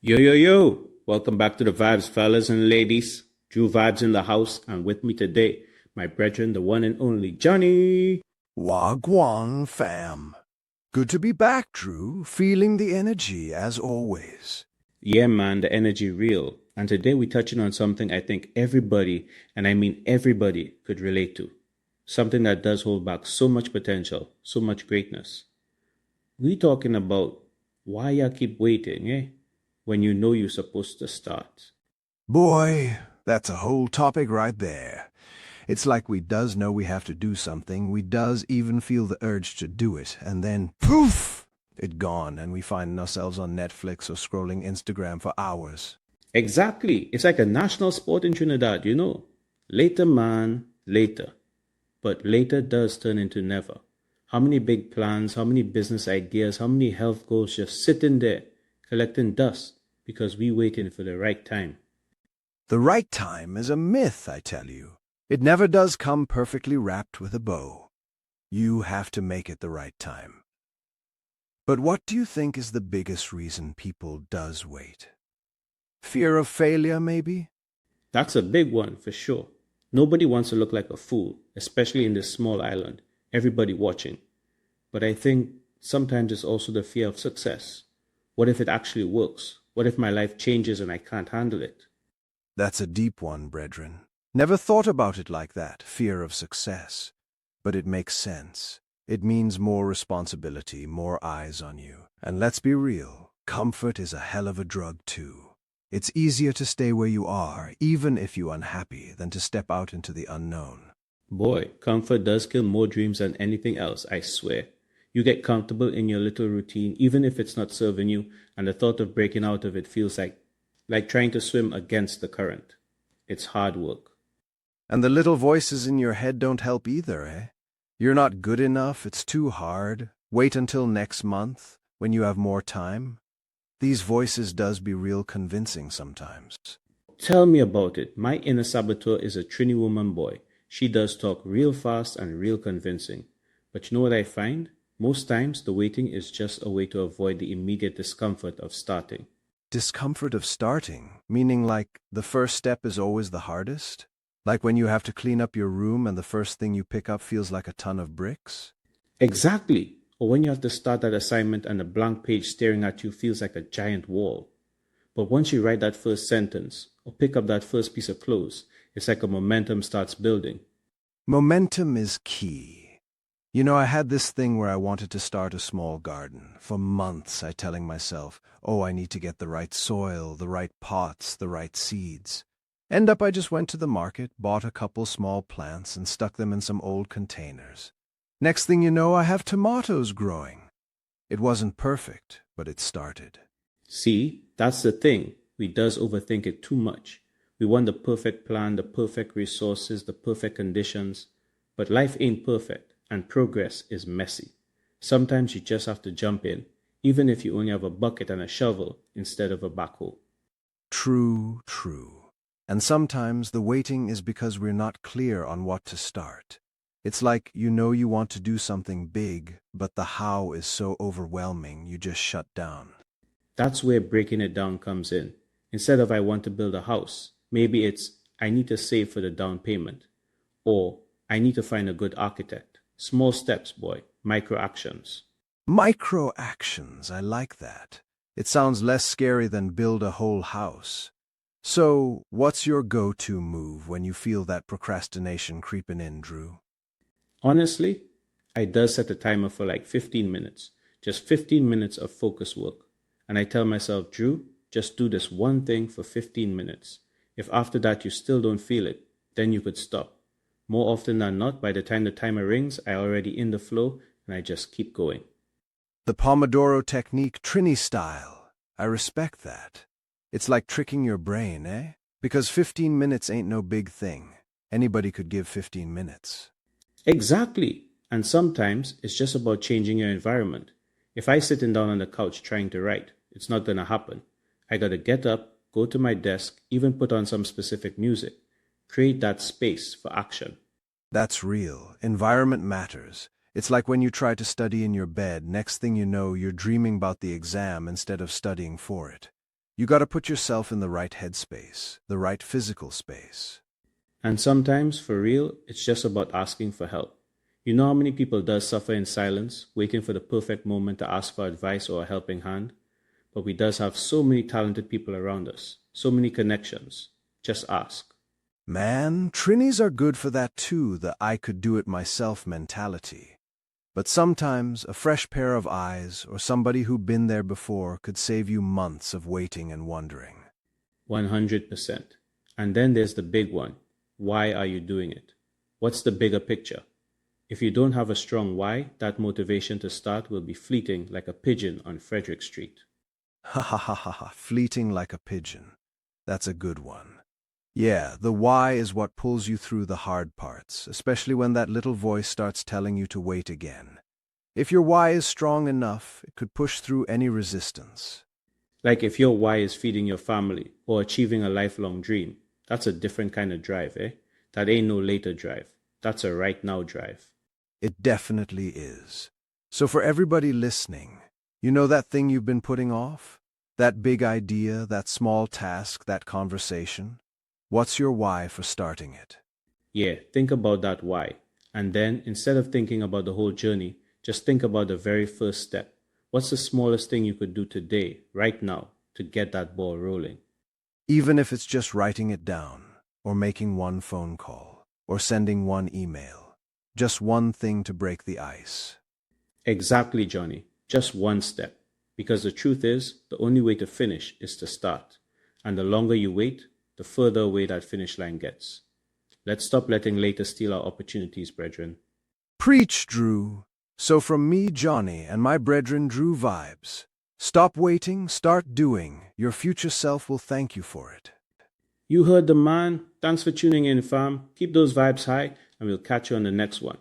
Yo, yo, yo! Welcome back to the Vibes, fellas and ladies. Drew Vibes in the house, and with me today, my brethren, the one and only Johnny. Wagwan fam. Good to be back, Drew. Feeling the energy as always. Yeah, man, the energy real. And today we're touching on something I think everybody, and I mean everybody, could relate to. Something that does hold back so much potential, so much greatness. We talking about why you keep waiting, eh? When you know you're supposed to start. Boy, that's a whole topic right there. It's like we does know we have to do something, we does even feel the urge to do it, and then poof, it gone, and we find ourselves on Netflix or scrolling Instagram for hours. Exactly. It's like a national sport in Trinidad, you know. Later, man, later. But later does turn into never. How many big plans, how many business ideas, how many health goals just sitting there collecting dust because we waiting for the right time. The right time is a myth, I tell you. It never does come perfectly wrapped with a bow. You have to make it the right time. But what do you think is the biggest reason people does wait? Fear of failure, maybe? That's a big one for sure. Nobody wants to look like a fool, especially in this small island. Everybody watching. But I think sometimes it's also the fear of success. What if it actually works? What if my life changes and I can't handle it? That's a deep one, brethren. Never thought about it like that, fear of success. But it makes sense. It means more responsibility, more eyes on you. And let's be real, comfort is a hell of a drug too. It's easier to stay where you are, even if you're unhappy, than to step out into the unknown. Boy, comfort does kill more dreams than anything else, I swear. You get comfortable in your little routine, even if it's not serving you, and the thought of breaking out of it feels like trying to swim against the current. It's hard work. And the little voices in your head don't help either, eh? You're not good enough, it's too hard. Wait until next month, when you have more time. These voices does be real convincing sometimes. Tell me about it. My inner saboteur is a Trini woman boy. She does talk real fast and real convincing. But you know what I find? Most times the waiting is just a way to avoid the immediate discomfort of starting. Discomfort of starting, meaning like the first step is always the hardest? Like when you have to clean up your room and the first thing you pick up feels like a ton of bricks? Exactly. Or when you have to start that assignment and the blank page staring at you feels like a giant wall. But once you write that first sentence or pick up that first piece of clothes, it's like a momentum starts building. Momentum is key. You know, I had this thing where I wanted to start a small garden. For months, I telling myself, oh, I need to get the right soil, the right pots, the right seeds. End up I just went to the market, bought a couple small plants, and stuck them in some old containers. Next thing you know, I have tomatoes growing. It wasn't perfect, but it started. See, that's the thing. We does overthink it too much. We want the perfect plan, the perfect resources, the perfect conditions. But life ain't perfect, and progress is messy. Sometimes you just have to jump in, even if you only have a bucket and a shovel instead of a backhoe. True, true. And sometimes the waiting is because we're not clear on what to start. It's like you know you want to do something big, but the how is so overwhelming you just shut down. That's where breaking it down comes in. Instead of I want to build a house, maybe it's I need to save for the down payment. Or I need to find a good architect. Small steps, boy, micro actions. Micro actions, I like that. It sounds less scary than build a whole house. So, what's your go-to move when you feel that procrastination creeping in, Drew? Honestly, I does set a timer for like 15 minutes. Just 15 minutes of focus work. And I tell myself, Drew, just do this one thing for 15 minutes. If after that you still don't feel it, then you could stop. More often than not, by the time the timer rings, I already in the flow and I just keep going. The Pomodoro technique, Trini style. I respect that. It's like tricking your brain, eh? Because 15 minutes ain't no big thing. Anybody could give 15 minutes. Exactly. And sometimes it's just about changing your environment. If I sitting down on the couch trying to write, it's not gonna happen. I gotta get up, go to my desk, even put on some specific music. Create that space for action. That's real. Environment matters. It's like when you try to study in your bed, next thing you know, you're dreaming about the exam instead of studying for it. You gotta put yourself in the right headspace, the right physical space. And sometimes, for real, it's just about asking for help. You know how many people does suffer in silence, waiting for the perfect moment to ask for advice or a helping hand? But we does have so many talented people around us, so many connections. Just ask. Man, Trinis are good for that too, the I could do it myself mentality. But sometimes a fresh pair of eyes or somebody who'd been there before could save you months of waiting and wondering. 100%. And then there's the big one. Why are you doing it? What's the bigger picture? If you don't have a strong why, that motivation to start will be fleeting like a pigeon on Frederick Street. Ha ha ha ha ha, fleeting like a pigeon. That's a good one. Yeah, the why is what pulls you through the hard parts, especially when that little voice starts telling you to wait again. If your why is strong enough, it could push through any resistance. Like if your why is feeding your family or achieving a lifelong dream, that's a different kind of drive, eh? That ain't no later drive. That's a right now drive. It definitely is. So for everybody listening, you know that thing you've been putting off? That big idea, that small task, that conversation? What's your why for starting it? Yeah, think about that why. And then, instead of thinking about the whole journey, just think about the very first step. What's the smallest thing you could do today, right now, to get that ball rolling? Even if it's just writing it down, or making one phone call, or sending one email. Just one thing to break the ice. Exactly, Johnny. Just one step. Because the truth is, the only way to finish is to start. And the longer you wait, the further away that finish line gets. Let's stop letting later steal our opportunities, brethren. Preach, Drew. So from me, Johnny, and my brethren Drew vibes. Stop waiting, start doing. Your future self will thank you for it. You heard the man. Thanks for tuning in, fam. Keep those vibes high, and we'll catch you on the next one.